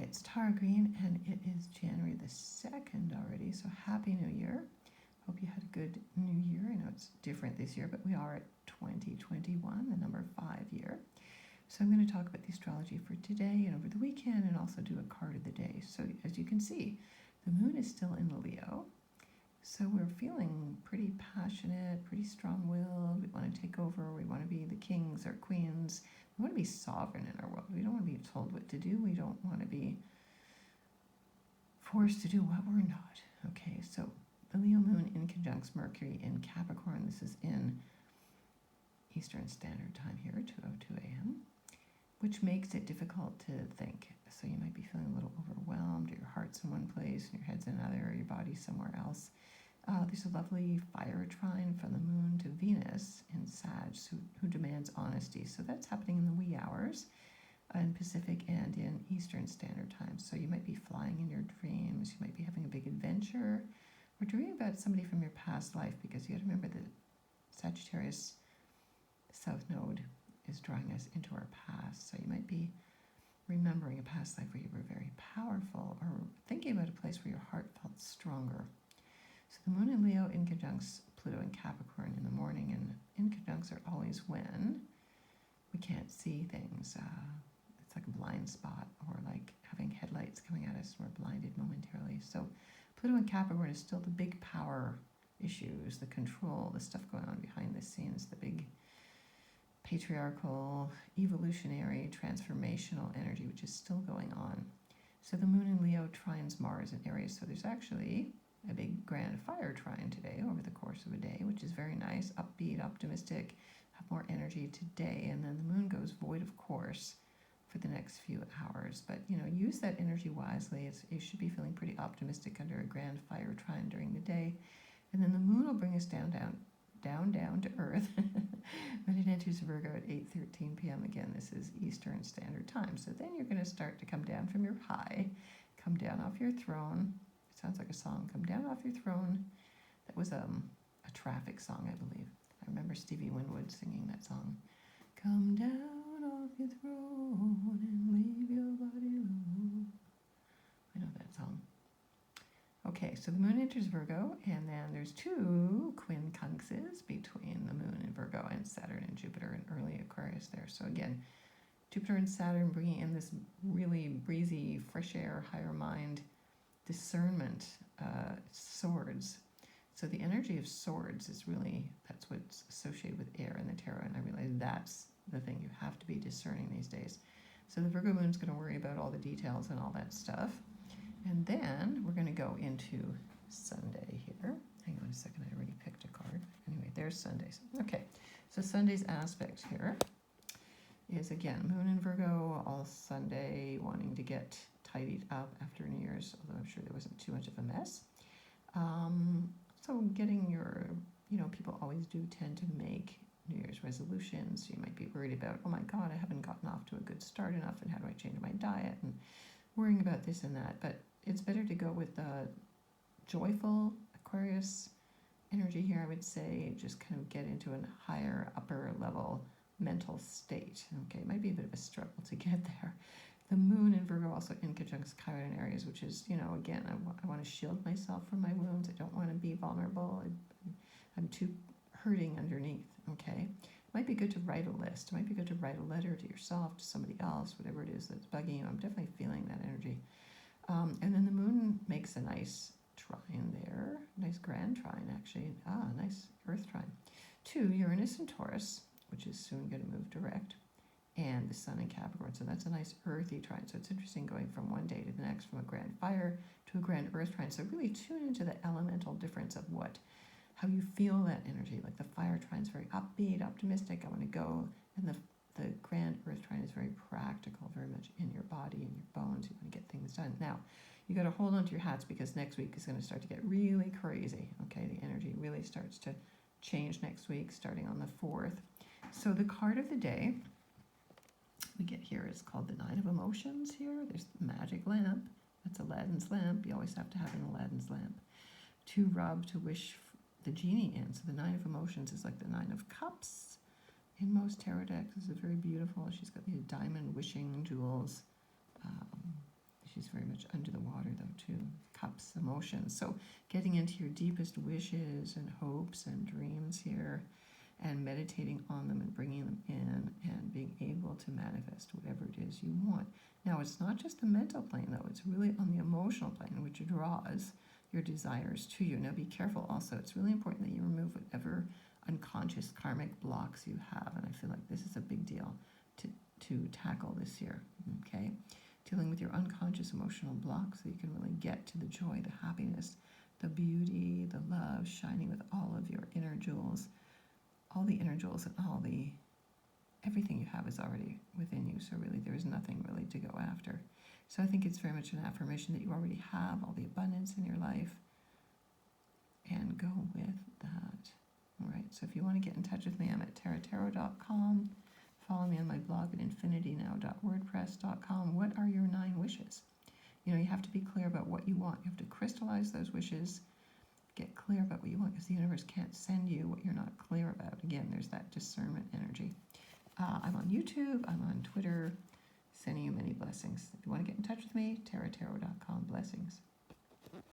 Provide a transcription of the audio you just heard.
it's Tara Green, and it is January the 2nd already, so Happy New Year. Hope you had a good New Year. I know it's different this year, but we are at 2021, the number 5 year. So I'm going to talk about the astrology for today and over the weekend, and also do a card of the day. So as you can see, the moon is still in Leo, so we're feeling pretty passionate, pretty strong-willed. We want to take over. We want to be the kings or queens. We want to be sovereign in our world. We don't want to be told what to do. We don't want to be forced to do what we're not. Okay, so the Leo moon in conjunct Mercury in Capricorn. This is in Eastern Standard Time here, 2:02 a.m., which makes it difficult to think. So you might be feeling a little overwhelmed, or your heart's in one place and your head's in another, or your body's somewhere else. There's a lovely fire trine from the moon to Venus in Sag, who demands honesty. So that's happening in the wee hours in Pacific and in Eastern Standard Time. So you might be flying in your dreams. You might be having a big adventure, or dreaming about somebody from your past life, because you got to remember that Sagittarius South Node is drawing us into our past. So you might be remembering a past life where you were very powerful, or thinking about a place where your heart felt stronger. So the moon in Leo in conjuncts Pluto in Capricorn in the morning, and in conjuncts are always when we can't see things. It's like a blind spot, or like having headlights coming at us and we're blinded momentarily. So Pluto in Capricorn is still the big power issues, the control, the stuff going on behind the scenes, the big patriarchal, evolutionary, transformational energy, which is still going on. So the moon in Leo trines Mars in Aries. So there's actually a big grand fire trine today over the course of a day, which is very nice, upbeat, optimistic, have more energy today. And then the moon goes void of course for the next few hours. But, use that energy wisely. You should be feeling pretty optimistic under a grand fire trine during the day. And then the moon will bring us down to earth when it enters Virgo at 8:13 p.m. Again, this is Eastern Standard Time. So then you're going to start to come down from your high, come down off your throne. It sounds like a song, come down off your throne. That was a Traffic song, I believe. I remember Stevie Winwood singing that song. Come down off your throne and leave your body alone. I know that song. Okay, so the moon enters Virgo, and then there's two quincunxes between the moon and Virgo, and Saturn and Jupiter in early Aquarius there. So again, Jupiter and Saturn bringing in this really breezy, fresh air, higher mind, discernment, swords. So the energy of swords is really, that's what's associated with air in the tarot, and I realize that's the thing. You have to be discerning these days. So the Virgo moon's going to worry about all the details and all that stuff. And then we're going to go into Sunday here. Hang on a second, I already picked a card. Anyway, there's Sundays. Okay, so Sunday's aspect here is, again, moon in Virgo all Sunday, wanting to get tidied up after New Year's, although I'm sure there wasn't too much of a mess. So getting your, people always do tend to make New Year's resolutions. You might be worried about, oh my God, I haven't gotten off to a good start enough, and how do I change my diet, and worrying about this and that. But it's better to go with the joyful Aquarius energy here, I would say. Just kind of get into a higher, upper level mental state. Okay, it might be a bit of a struggle to get there. The moon in Virgo also in conjunct Chiron in Aries, which is, again, I want to shield myself from my wounds. I don't want to be vulnerable. I'm too hurting underneath, okay? It might be good to write a list. It might be good to write a letter to yourself, to somebody else, whatever it is that's bugging you. I'm definitely feeling that energy. And then the moon makes a nice trine there, nice grand trine, actually. Nice earth trine. To Uranus and Taurus, which is soon going to move direct, and the sun in Capricorn. So that's a nice earthy trine. So it's interesting going from one day to the next, from a grand fire to a grand earth trine. So really tune into the elemental difference of how you feel that energy. Like the fire trine is very upbeat, optimistic, I want to go. And the grand earth trine is very practical, very much in your body and your bones. You want to get things done. Now, you got to hold on to your hats, because next week is going to start to get really crazy. Okay, the energy really starts to change next week, starting on the 4th. So the card of the day we get here is called the Nine of Emotions here. There's the magic lamp. That's Aladdin's lamp. You always have to have an Aladdin's lamp to rub, to wish the genie in. So the Nine of Emotions is like the Nine of Cups in most tarot decks. This is very beautiful. She's got these diamond wishing jewels. She's very much under the water, though, too. Cups, emotions. So getting into your deepest wishes and hopes and dreams here, and meditating on them and bringing them in and being able to manifest whatever it is you want. Now, it's not just the mental plane, though. It's really on the emotional plane, which draws your desires to you. Now, be careful also. It's really important that you remove whatever unconscious karmic blocks you have. And I feel like this is a big deal to tackle this year, okay? Dealing with your unconscious emotional blocks so you can really get to the joy, the happiness, the beauty, the love, shining with all of your inner jewels. All the inner jewels and everything you have is already within you. So really there is nothing really to go after. So I think it's very much an affirmation that you already have all the abundance in your life, and go with that. All right. So if you want to get in touch with me, I'm at tarot.com. Follow me on my blog at infinitynow.wordpress.com. What are your 9 wishes? You know, you have to be clear about what you want. You have to crystallize those wishes. Get clear about what you want, because the universe can't send you what you're not clear about. Again, there's that discernment energy. I'm on YouTube. I'm on Twitter. Sending you many blessings. If you want to get in touch with me, tarot.com. Blessings.